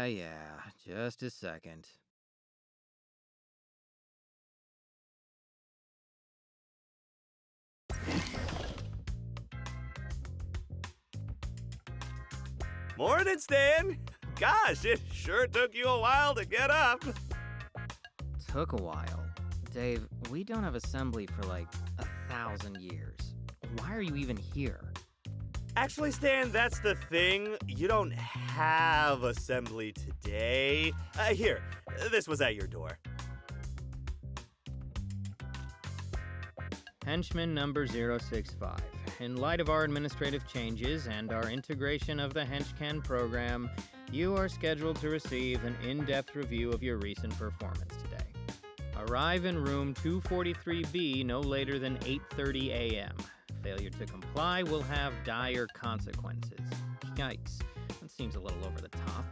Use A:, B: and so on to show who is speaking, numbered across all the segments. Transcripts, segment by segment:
A: Yeah, just a second.
B: Morning, Stan! Gosh, it sure took you a while to get up.
A: Took a while. Dave, we don't have assembly for like 1,000 years. Why are you even here?
B: Actually, Stan, that's the thing. You don't have assembly today. Here, this was at your door.
A: Henchman number 065. In light of our administrative changes and our integration of the Henchman program, you are scheduled to receive an in-depth review of your recent performance today. Arrive in room 243B no later than 8:30 a.m. Failure to comply will have dire consequences. Yikes, that seems a little over the top.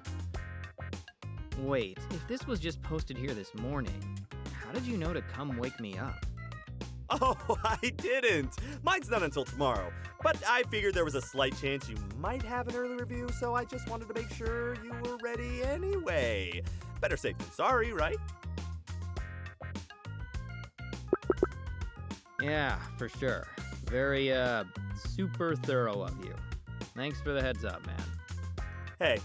A: Wait, if this was just posted here this morning, how did you know to come wake me up?
B: Oh, I didn't. Mine's not until tomorrow. But I figured there was a slight chance you might have an early review, so I just wanted to make sure you were ready anyway. Better safe than sorry, right?
A: Yeah, for sure. Very, super thorough of you. Thanks for the heads up, man.
B: Hey,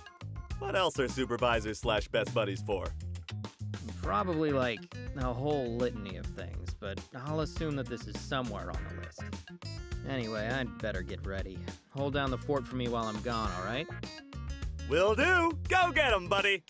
B: what else are supervisors / best buddies for?
A: Probably like a whole litany of things, but I'll assume that this is somewhere on the list. Anyway, I'd better get ready. Hold down the fort for me while I'm gone, alright?
B: Will do! Go get 'em, buddy!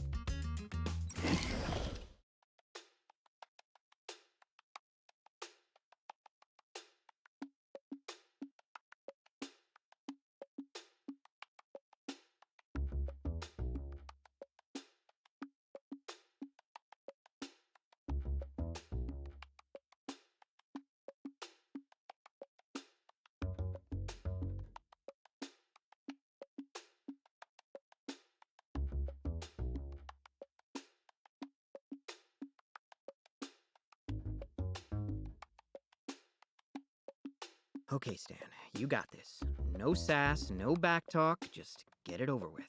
A: Okay, Stan, you got this. No sass, no backtalk, just get it over with.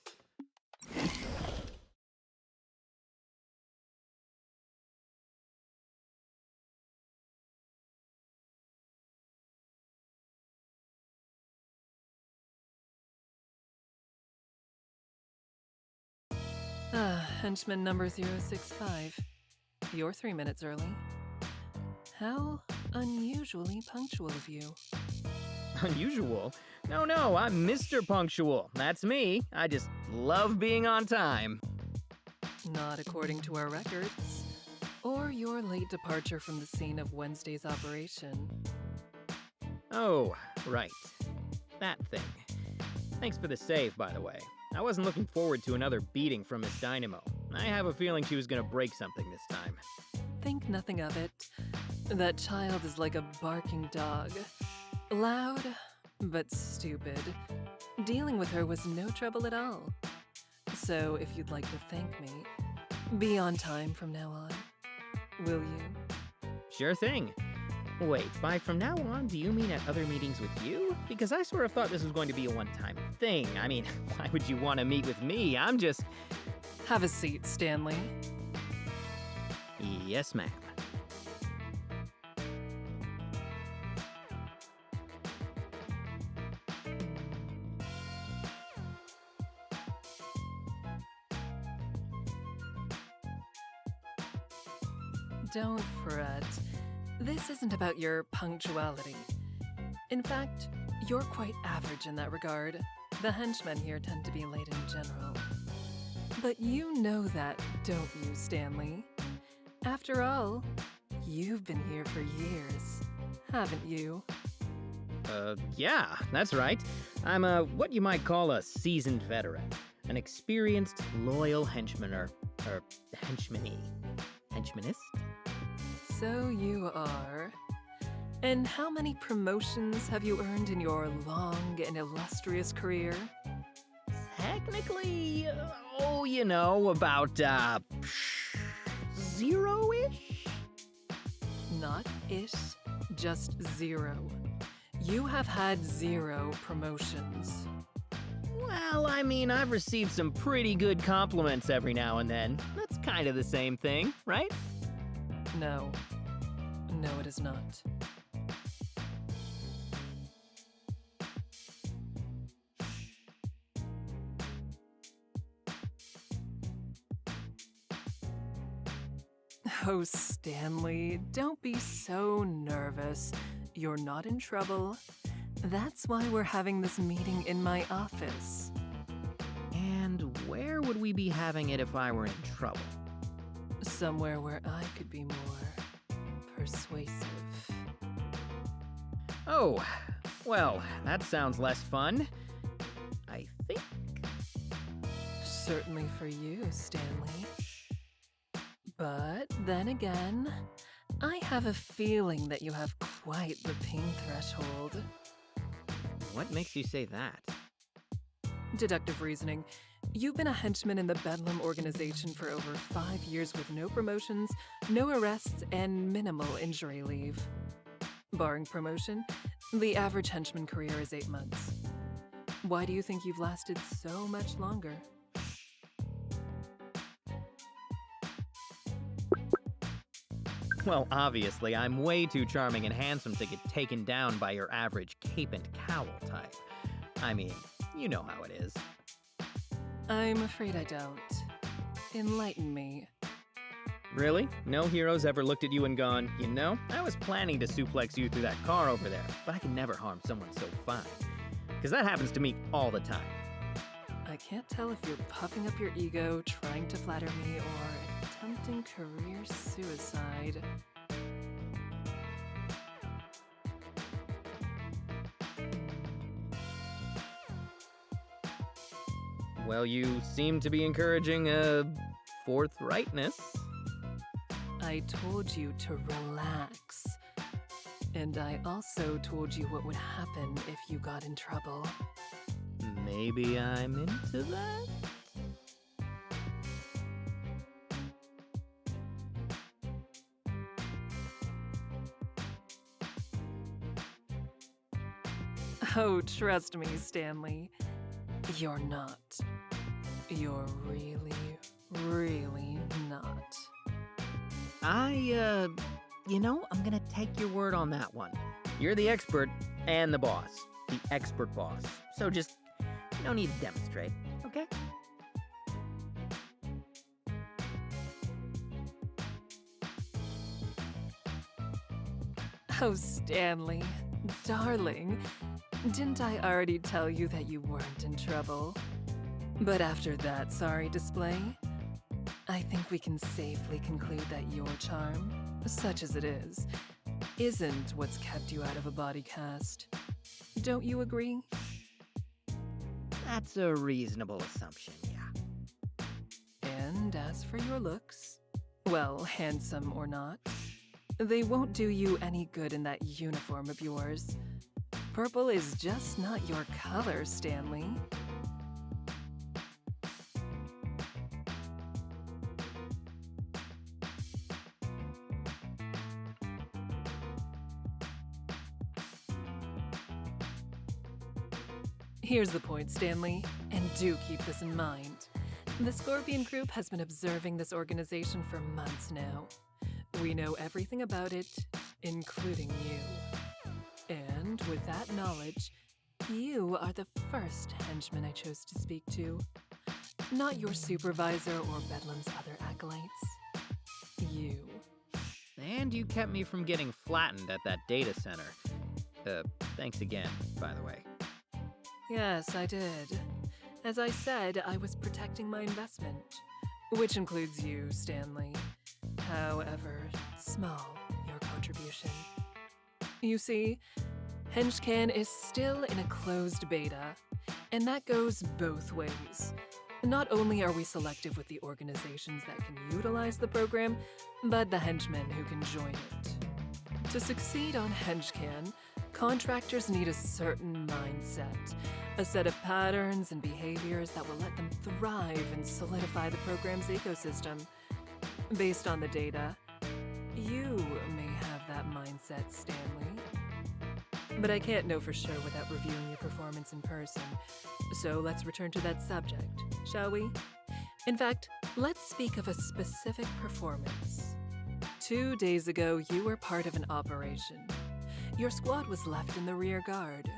C: Henchman number 065. You're 3 minutes early. How unusually punctual of you.
A: Unusual? No, I'm Mr. Punctual. That's me. I just love being on time.
C: Not according to our records. Or your late departure from the scene of Wednesday's operation.
A: Oh, right. That thing. Thanks for the save, by the way. I wasn't looking forward to another beating from Miss Dynamo. I have a feeling she was gonna break something this time.
C: Think nothing of it. That child is like a barking dog. Loud, but stupid. Dealing with her was no trouble at all. So if you'd like to thank me, be on time from now on. Will you?
A: Sure thing. Wait, by from now on, do you mean at other meetings with you? Because I sort of thought this was going to be a one-time thing. I mean, why would you want to meet with me? I'm just...
C: Have a seat, Stanley.
A: Yes, ma'am.
C: Don't fret. This isn't about your punctuality. In fact, you're quite average in that regard. The henchmen here tend to be late in general. But you know that, don't you, Stanley? After all, you've been here for years, haven't you?
A: Yeah, that's right. I'm what you might call a seasoned veteran. An experienced, loyal henchman or henchmanee. Henchmanist?
C: So you are. And how many promotions have you earned in your long and illustrious career?
A: Technically, about, 0-ish?
C: Not ish, just 0. You have had 0 promotions.
A: Well, I mean, I've received some pretty good compliments every now and then. That's kind of the same thing, right?
C: No. No, it is not. Oh, Stanley, don't be so nervous. You're not in trouble. That's why we're having this meeting in my office.
A: And where would we be having it if I were in trouble?
C: Somewhere where I could be more persuasive.
A: Oh, well, that sounds less fun. I think.
C: Certainly for you, Stanley. But then again, I have a feeling that you have quite the pain threshold.
A: What makes you say that?
C: Deductive reasoning. You've been a henchman in the Bedlam organization for over 5 years with no promotions, no arrests, and minimal injury leave. Barring promotion, the average henchman career is 8 months. Why do you think you've lasted so much longer?
A: Well, obviously, I'm way too charming and handsome to get taken down by your average cape and cowl type. I mean, you know how it is.
C: I'm afraid I don't. Enlighten me.
A: Really? No heroes ever looked at you and gone, you know, I was planning to suplex you through that car over there, but I can never harm someone so fine. Because that happens to me all the time.
C: I can't tell if you're puffing up your ego, trying to flatter me, or attempting career suicide.
A: Well, you seem to be encouraging, forthrightness.
C: I told you to relax. And I also told you what would happen if you got in trouble.
A: Maybe I'm into that?
C: Oh, trust me, Stanley. You're not. You're really, really not.
A: I'm gonna take your word on that one. You're the expert and the boss. The expert boss. So just, no need to demonstrate, okay?
C: Oh, Stanley, darling, didn't I already tell you that you weren't in trouble? But after that sorry display, I think we can safely conclude that your charm, such as it is, isn't what's kept you out of a body cast. Don't you agree?
A: That's a reasonable assumption, yeah.
C: And as for your looks, well, handsome or not, they won't do you any good in that uniform of yours. Purple is just not your color, Stanley. Here's the point, Stanley, and do keep this in mind. The Scorpion Group has been observing this organization for months now. We know everything about it, including you. And with that knowledge, you are the first henchman I chose to speak to. Not your supervisor or Bedlam's other acolytes. You.
A: And you kept me from getting flattened at that data center. Thanks again, by the way.
C: Yes, I did. As I said, I was protecting my investment, which includes you, Stanley. However small your contribution. You see, HenchCan is still in a closed beta, and that goes both ways. Not only are we selective with the organizations that can utilize the program, but the henchmen who can join it. To succeed on HenchCan, contractors need a certain mindset, a set of patterns and behaviors that will let them thrive and solidify the program's ecosystem. Based on the data, you may have that mindset, Stanley. But I can't know for sure without reviewing your performance in person. So let's return to that subject, shall we? In fact, let's speak of a specific performance. 2 days ago, you were part of an operation. Your squad was left in the rear guard.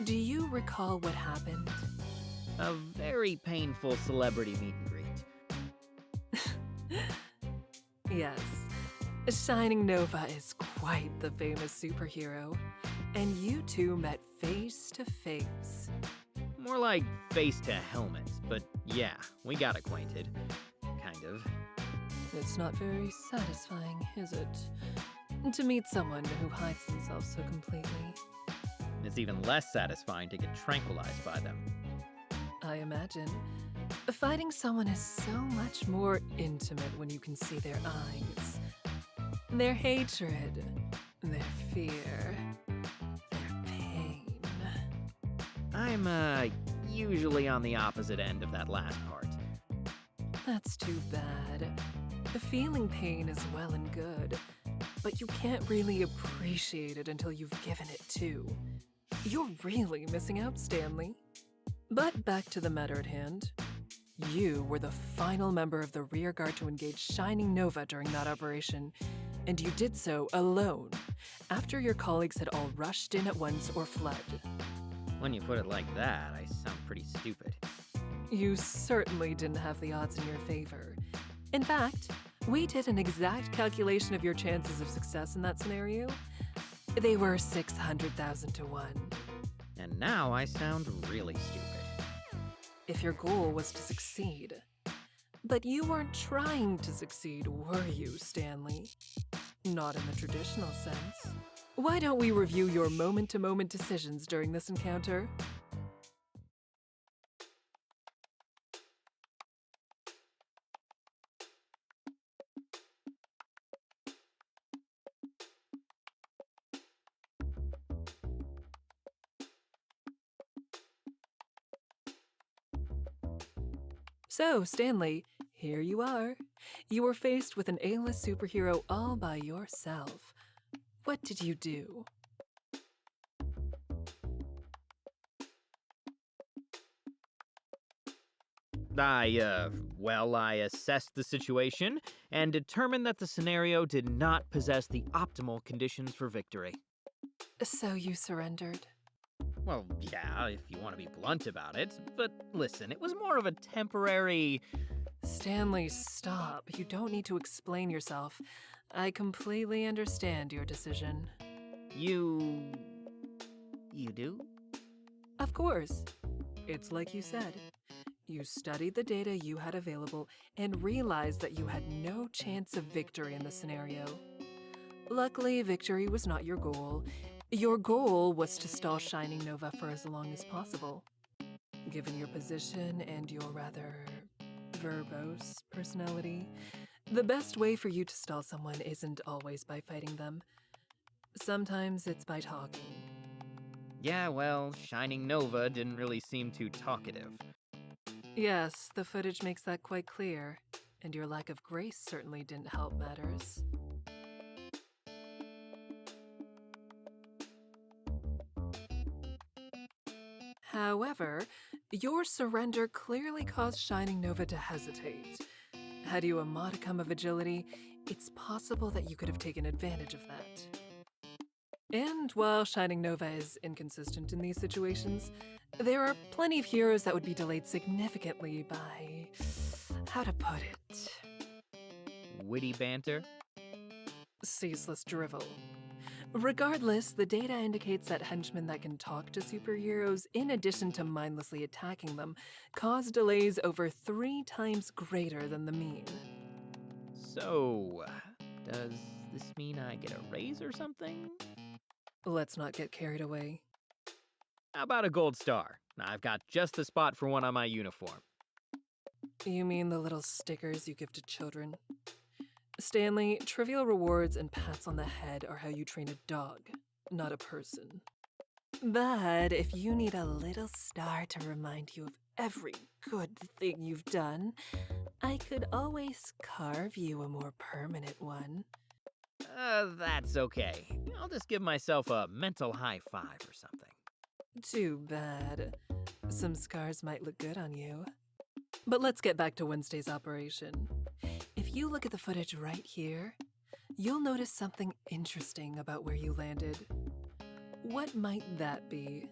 C: Do you recall what happened?
A: A very painful celebrity meet and greet.
C: Yes. Shining Nova is quite the famous superhero, and you two met face to face.
A: More like face to helmet, but yeah, we got acquainted. Kind of.
C: It's not very satisfying, is it? To meet someone who hides themselves so completely.
A: It's even less satisfying to get tranquilized by them.
C: I imagine. Fighting someone is so much more intimate when you can see their eyes. Their hatred, their fear, their pain.
A: I'm, usually on the opposite end of that last part.
C: That's too bad. Feeling pain is well and good, but you can't really appreciate it until you've given it too. You're really missing out, Stanley. But back to the matter at hand. You were the final member of the rear guard to engage Shining Nova during that operation, and you did so alone, after your colleagues had all rushed in at once or fled.
A: When you put it like that, I sound pretty stupid.
C: You certainly didn't have the odds in your favor. In fact, we did an exact calculation of your chances of success in that scenario. They were 600,000 to 1.
A: And now I sound really stupid.
C: If your goal was to succeed. But you weren't trying to succeed, were you, Stanley? Not in the traditional sense. Why don't we review your moment-to-moment decisions during this encounter? So, Stanley, here you are. You were faced with an A-list superhero all by yourself. What did you do?
A: I assessed the situation and determined that the scenario did not possess the optimal conditions for victory.
C: So you surrendered?
A: Well, yeah, if you want to be blunt about it, but listen, it was more of a temporary...
C: Stanley, stop. You don't need to explain yourself. I completely understand your decision.
A: You do?
C: Of course. It's like you said. You studied the data you had available and realized that you had no chance of victory in the scenario. Luckily, victory was not your goal. Your goal was to stall Shining Nova for as long as possible. Given your position and your rather verbose personality, the best way for you to stall someone isn't always by fighting them. Sometimes it's by talking.
A: Yeah, well, Shining Nova didn't really seem too talkative.
C: Yes, the footage makes that quite clear, and your lack of grace certainly didn't help matters. However, your surrender clearly caused Shining Nova to hesitate. Had you a modicum of agility, it's possible that you could have taken advantage of that. And while Shining Nova is inconsistent in these situations, there are plenty of heroes that would be delayed significantly by... how to put it?
A: Witty banter?
C: Ceaseless drivel. Regardless, the data indicates that henchmen that can talk to superheroes, in addition to mindlessly attacking them, cause delays over 3 times greater than the mean.
A: So, does this mean I get a raise or something?
C: Let's not get carried away.
A: How about a gold star? I've got just the spot for one on my uniform.
C: You mean the little stickers you give to children? Stanley, trivial rewards and pats on the head are how you train a dog, not a person. But if you need a little star to remind you of every good thing you've done, I could always carve you a more permanent one.
A: That's okay. I'll just give myself a mental high five or something.
C: Too bad. Some scars might look good on you. But let's get back to Wednesday's operation. If you look at the footage right here, you'll notice something interesting about where you landed. What might that be?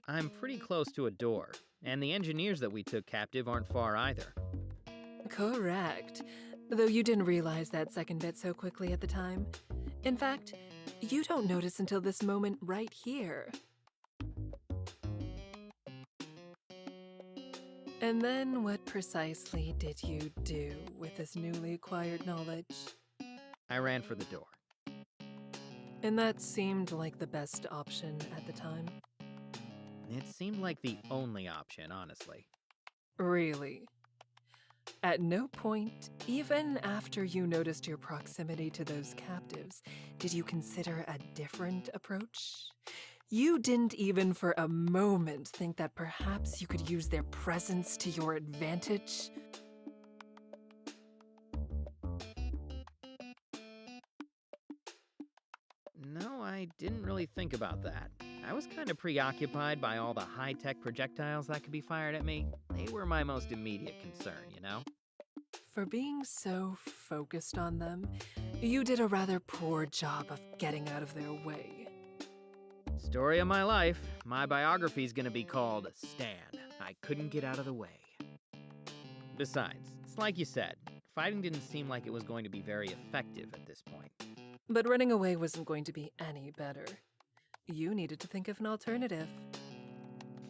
A: I'm pretty close to a door, and the engineers that we took captive aren't far either.
C: Correct. Though you didn't realize that second bit so quickly at the time. In fact, you don't notice until this moment right here. And then what precisely did you do with this newly acquired knowledge?
A: I ran for the door.
C: And that seemed like the best option at the time?
A: It seemed like the only option, honestly.
C: Really? At no point, even after you noticed your proximity to those captives, did you consider a different approach? You didn't even for a moment think that perhaps you could use their presence to your advantage?
A: No, I didn't really think about that. I was kind of preoccupied by all the high-tech projectiles that could be fired at me. They were my most immediate concern, you know?
C: For being so focused on them, you did a rather poor job of getting out of their way.
A: Story of my life. My biography's gonna be called Stan. I couldn't get out of the way. Besides, it's like you said, fighting didn't seem like it was going to be very effective at this point.
C: But running away wasn't going to be any better. You needed to think of an alternative.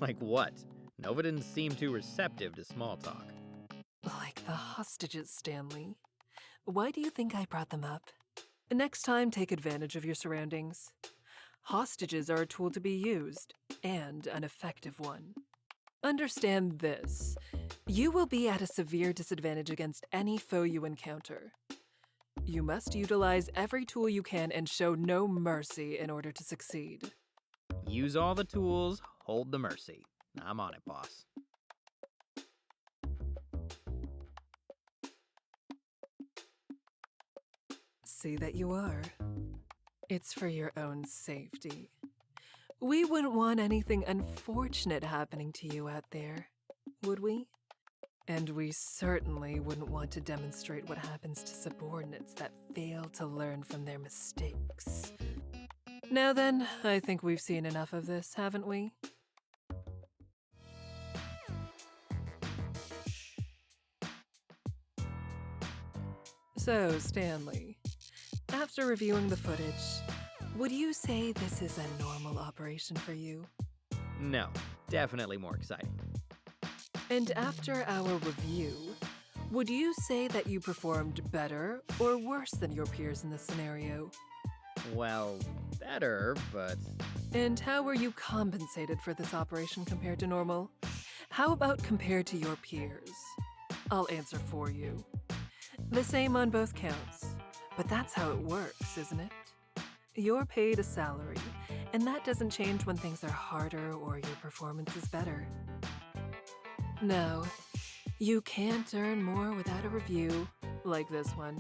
A: Like what? Nova didn't seem too receptive to small talk.
C: Like the hostages, Stanley. Why do you think I brought them up? Next time, take advantage of your surroundings. Hostages are a tool to be used, and an effective one. Understand this. You will be at a severe disadvantage against any foe you encounter. You must utilize every tool you can and show no mercy in order to succeed.
A: Use all the tools, hold the mercy. I'm on it, boss.
C: See that you are. It's for your own safety. We wouldn't want anything unfortunate happening to you out there, would we? And we certainly wouldn't want to demonstrate what happens to subordinates that fail to learn from their mistakes. Now then, I think we've seen enough of this, haven't we? So, Stanley, after reviewing the footage, would you say this is a normal operation for you?
A: No, definitely more exciting.
C: And after our review, would you say that you performed better or worse than your peers in this scenario?
A: Well, better, but...
C: And how were you compensated for this operation compared to normal? How about compared to your peers? I'll answer for you. The same on both counts. But that's how it works, isn't it? You're paid a salary, and that doesn't change when things are harder or your performance is better. No, you can't earn more without a review, like this one,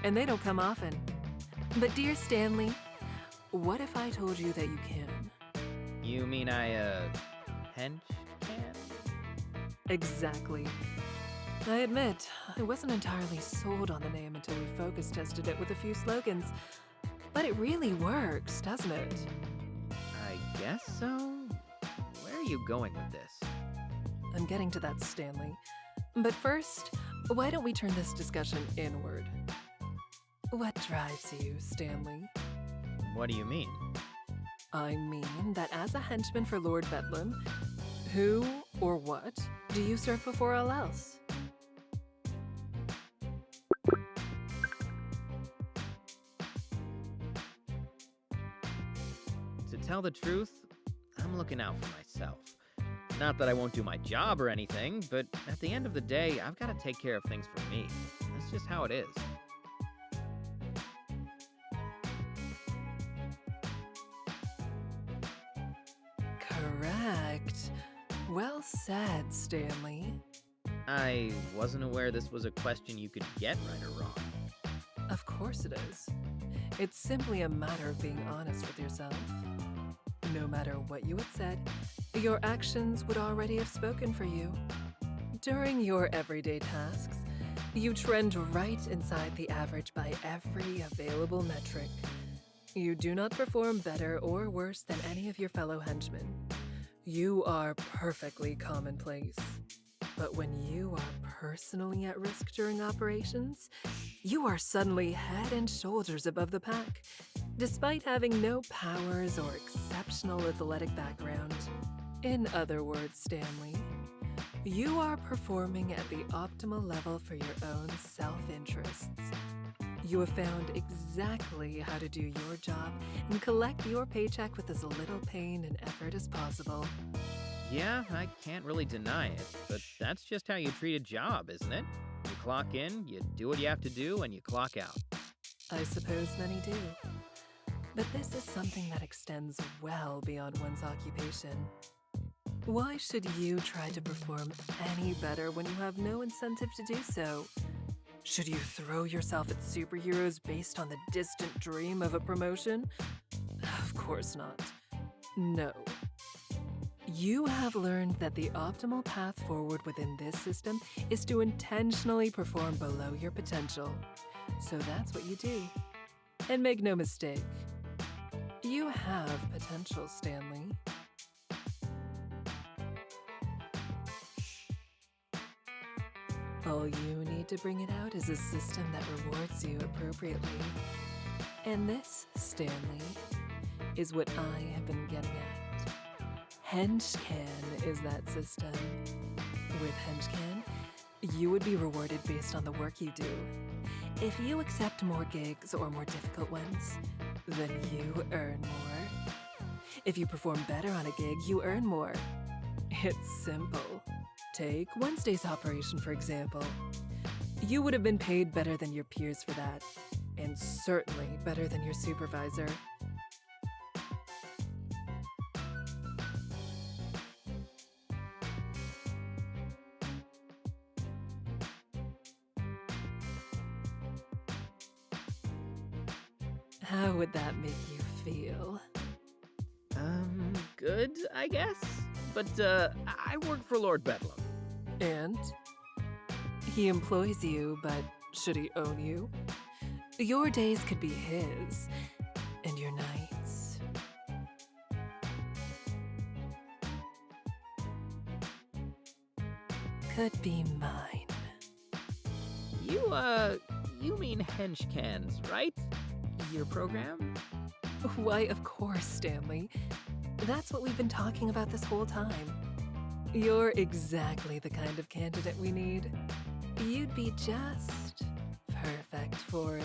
C: and they don't come often. But dear Stanley, what if I told you that you can?
A: You mean hench can?
C: Exactly. I admit, I wasn't entirely sold on the name until we focus tested it with a few slogans. But it really works, doesn't it?
A: I guess so. Where are you going with this?
C: I'm getting to that, Stanley. But first, why don't we turn this discussion inward? What drives you, Stanley?
A: What do you mean?
C: I mean that as a henchman for Lord Bedlam, who or what do you serve before all else?
A: To tell the truth, I'm looking out for myself. Not that I won't do my job or anything, but at the end of the day, I've got to take care of things for me. That's just how it is.
C: Correct. Well said, Stanley.
A: I wasn't aware this was a question you could get right or wrong.
C: Of course it is. It's simply a matter of being honest with yourself. No matter what you had said, your actions would already have spoken for you. During your everyday tasks, you trend right inside the average by every available metric. You do not perform better or worse than any of your fellow henchmen. You are perfectly commonplace. But when you are personally at risk during operations, you are suddenly head and shoulders above the pack, despite having no powers or exceptional athletic background. In other words, Stanley, you are performing at the optimal level for your own self-interests. You have found exactly how to do your job and collect your paycheck with as little pain and effort as possible.
A: Yeah, I can't really deny it, but that's just how you treat a job, isn't it? You clock in, you do what you have to do, and you clock out.
C: I suppose many do. But this is something that extends well beyond one's occupation. Why should you try to perform any better when you have no incentive to do so? Should you throw yourself at superheroes based on the distant dream of a promotion? Of course not. No. You have learned that the optimal path forward within this system is to intentionally perform below your potential. So that's what you do. And make no mistake, you have potential, Stanley. All you need to bring it out is a system that rewards you appropriately. And this, Stanley, is what I have been getting at. Henchman is that system. With Henchman, you would be rewarded based on the work you do. If you accept more gigs or more difficult ones, then you earn more. If you perform better on a gig, you earn more. It's simple. Take Wednesday's operation, for example. You would have been paid better than your peers for that, and certainly better than your supervisor. How would that make you feel?
A: Good, I guess. But, I work for Lord Bedlam.
C: And? He employs you, but should he own you? Your days could be his, and your nights. Could be mine.
A: You mean Henchcans, right? Your program?
C: Why, of course, Stanley. That's what we've been talking about this whole time. You're exactly the kind of candidate we need. You'd be just perfect for it.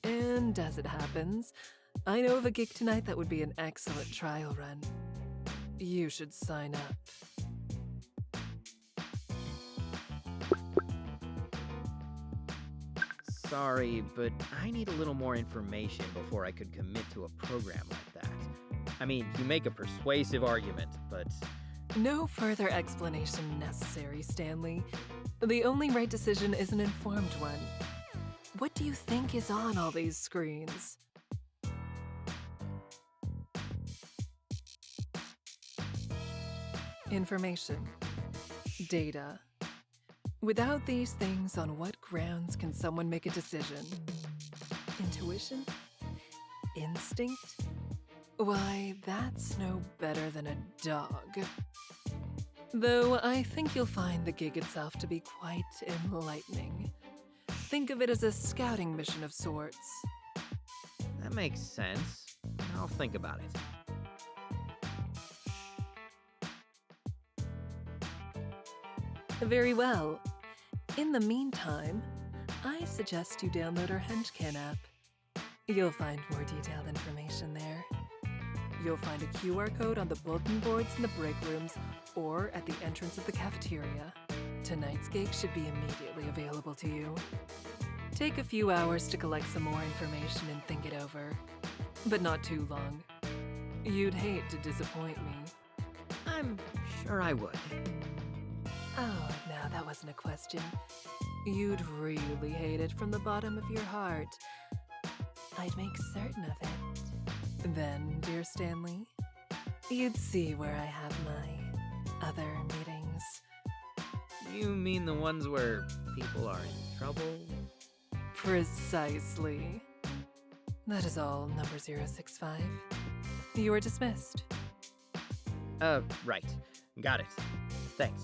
C: And as it happens, I know of a gig tonight that would be an excellent trial run. You should sign up.
A: Sorry, but I need a little more information before I could commit to a program like that. I mean, you make a persuasive argument, but...
C: No further explanation necessary, Stanley. The only right decision is an informed one. What do you think is on all these screens? Information. Data. Without these things, on what grounds can someone make a decision? Intuition? Instinct? Why, that's no better than a dog. Though I think you'll find the gig itself to be quite enlightening. Think of it as a scouting mission of sorts.
A: That makes sense. I'll think about it.
C: Very well. In the meantime, I suggest you download our Henchman app. You'll find more detailed information there. You'll find a QR code on the bulletin boards in the break rooms or at the entrance of the cafeteria. Tonight's gig should be immediately available to you. Take a few hours to collect some more information and think it over. But not too long. You'd hate to disappoint me.
A: I'm sure I would.
C: Oh, no, that wasn't a question. You'd really hate it from the bottom of your heart. I'd make certain of it. Then, dear Stanley, you'd see where I have my other meetings.
A: You mean the ones where people are in trouble?
C: Precisely. That is all, number 065. You are dismissed.
A: Right. Got it. Thanks.